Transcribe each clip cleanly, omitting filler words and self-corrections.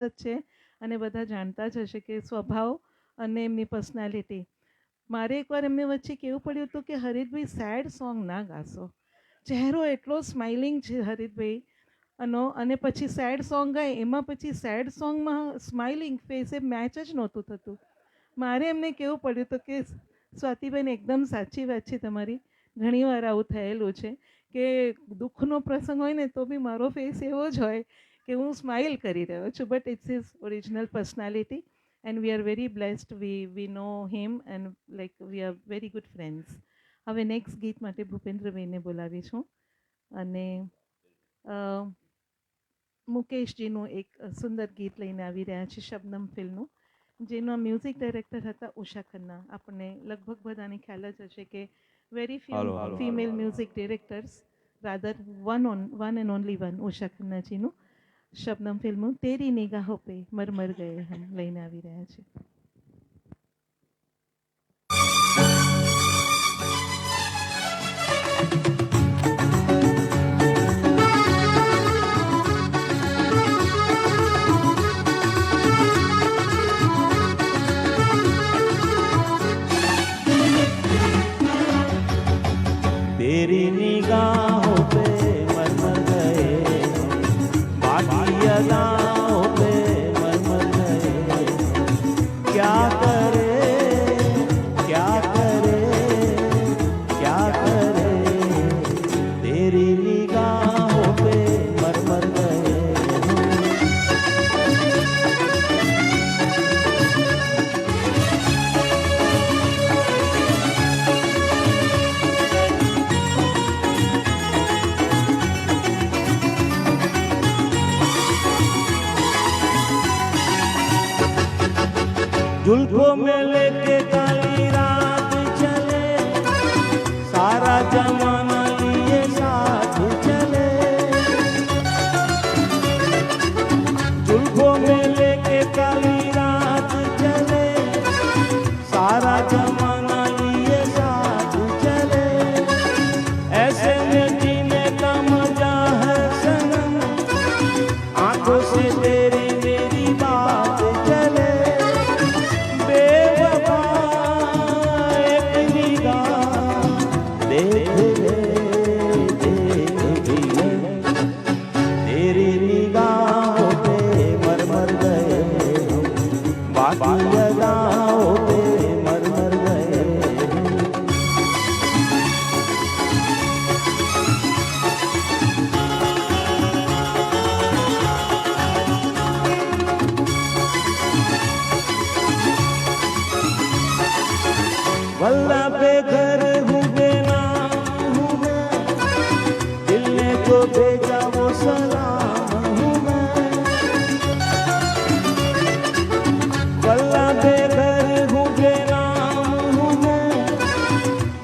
જ છે અને બધા જાણતા જ હશે કે સ્વભાવ અને એમની પર્સનાલિટી. મારે એકવાર એમને વચ્ચે કહેવું પડ્યું હતું કે હરિતભાઈ સેડ સોંગ ના ગાશો. ચહેરો એટલો સ્માઇલિંગ છે હરિતભાઈ અને પછી સેડ સોંગ ગાય એમાં પછી સેડ સોંગમાં સ્માઇલિંગ ફેસ એ મેચ જ નહોતું થતું. મારે એમને કહેવું પડ્યું હતું કે સ્વાતિબેન એકદમ સાચી વાત છે તમારી. ઘણીવાર આવું થયેલું છે કે દુઃખનો પ્રસંગ હોય ને તો બી મારો ફેસ એવો જ હોય કે હું સ્માઇલ કરી રહ્યો છું, but it's his original personality and we are very blessed. We know him and like we are very good friends. હવે નેક્સ્ટ ગીત માટે ભૂપેન્દ્રભાઈને બોલાવીશું અને મુકેશજીનું એક સુંદર ગીત લઈને આવી રહ્યા છે શબનમ ફિલ્મનું, જેનો મ્યુઝિક ડાયરેક્ટર હતા ઉષા ખન્ના. આપણને લગભગ બધાને ખ્યાલ જ હશે કે very few female music directors, rather one and only one Usha ખન્નાજીનું શબનમ ફિલ્મ તેરી નિગાહો પે મરમર ગયે હમ લઈને આવી રહ્યા છે. तेरी निगाहों पे मरमर गए, बाकी अदाओं पे मरमर गए। क्या करे क्या करे क्या करे, तेरी निगाहों पे मरमर गए। जुल्फों में लेके काली रात चले, सारा जमाना लिए साथ चले। जुल्फों में लेके काली रात चले, सारा जमाना लिए साथ चले। ऐसे में जीने का मजा है सनम, आंखों से तेरी मेरी बात चले। वल्ला बेघर हूँ बेनाम हूँ मैं, दिल ने जो भेजा वो सलाम हूँ मैं। वल्ला बेघर हूँ बेनाम हूँ मैं,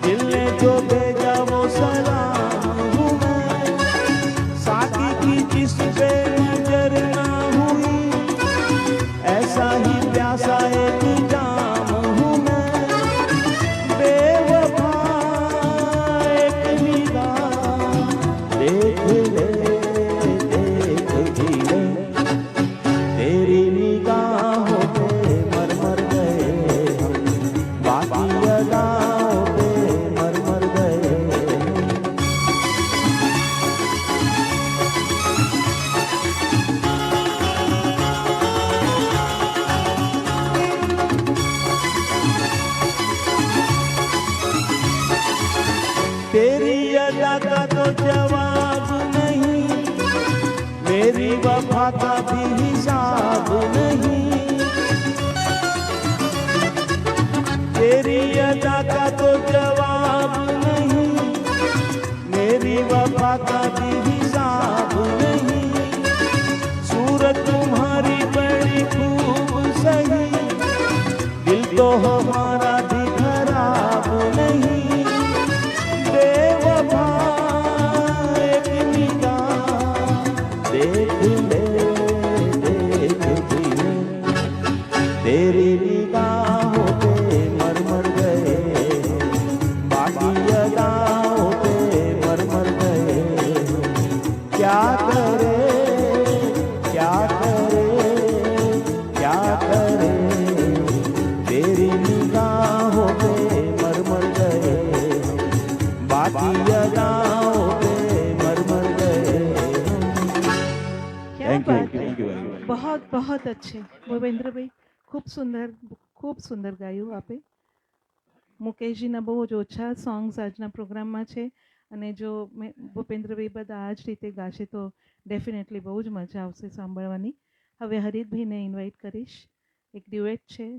दिल ने जो भेजा वो सलाम हूँ मैं। साथी की जिस पे नजर ना हुई, ऐसा ही प्यासा एक जाम हूँ मैं। तेरी निगाहों पे मरमर गए, बाकी अदाओं पे मरमर गए। तेरी अदा का तो जवाब नहीं, मेरी वफा का भी हिसाब नहीं। तेरी अदा का तो जवाब नहीं, मेरी वफा का भी हिसाब नहीं। सूरत तुम्हारी बड़ी खूब सही, दिल तो हमारा भी खराब नहीं। देख ले देख ले बाकी अदाओं पे मर गए क्या थैंक बात है यू बहुत बहुत अच्छे ભૂપેન્દ્રભાઈ ખૂબ સુંદર ગાયું આપે મુકેશજીના બહુ જ ઓછા સોંગ્સ આજના પ્રોગ્રામમાં છે અને જો ભૂપેન્દ્રભાઈ બધા આ જ રીતે ગાશે તો ડેફિનેટલી બહુ જ મજા આવશે સાંભળવાની હવે હરિતભાઈને ઇન્વાઇટ કરીશ એક ડ્યુએટ છે